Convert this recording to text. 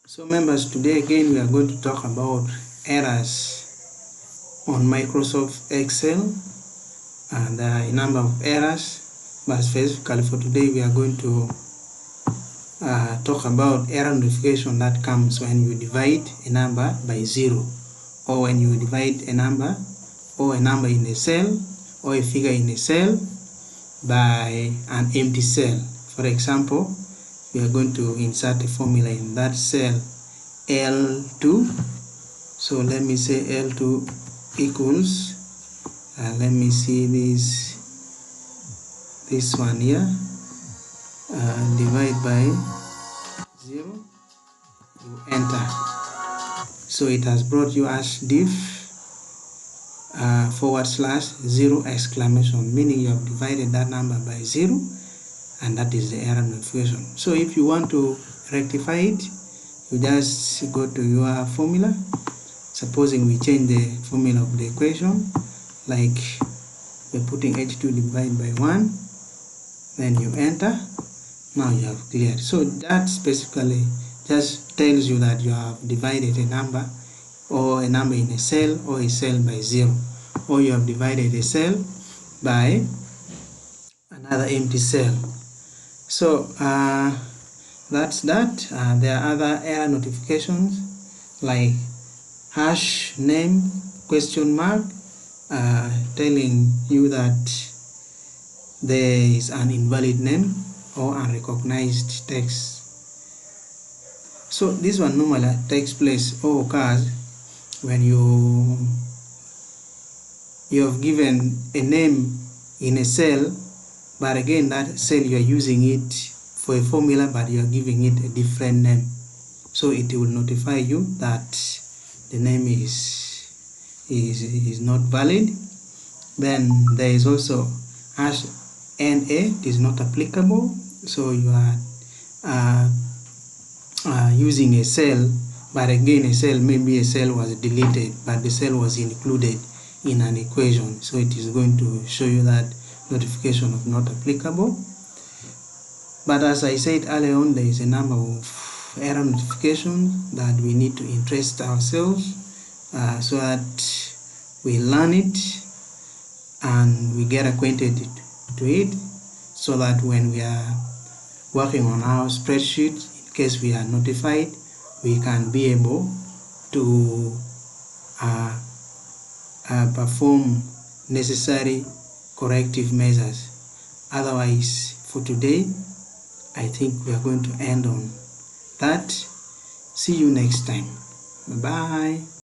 So members, today again we are going to talk about errors on Microsoft Excel. There are a number of errors, but specifically for today we are going to talk about error notification that comes when you divide a number by 0, or when you divide a number or a number in a cell or a figure in a cell by an empty cell. For example, we are going to insert a formula in that cell L2. So let me say L2 equals, let me see this one here, divide by 0, you enter. So it has brought you as div /0 exclamation, meaning you have divided that number by 0, and that is the error notification. So if you want to rectify it, you just go to your formula. Supposing we change the formula of the equation, like we're putting h2 divided by 1, then you enter. Now you have cleared. So that specifically just tells you that you have divided a number or a number in a cell or a cell by 0, or you have divided a cell by another empty cell. So that's that. There are other error notifications like hash name question mark, telling you that there is an invalid name or unrecognized text. So this one normally takes place or occurs when you have given a name in a cell, but again that cell you are using it for a formula, but you are giving it a different name. So it will notify you that the name is not valid. Then there is also hash NA, it is not applicable. So you are using a cell, but again a cell, maybe a cell was deleted but the cell was included in an equation, so it is going to show you that notification of not applicable. But as I said earlier on, there is a number of error notifications that we need to interest ourselves so that we learn it and we get acquainted to it, so that when we are working on our spreadsheet, in case we are notified, we can be able to perform necessary corrective measures. Otherwise, for today, I think we are going to end on that. See you next time. Bye-bye.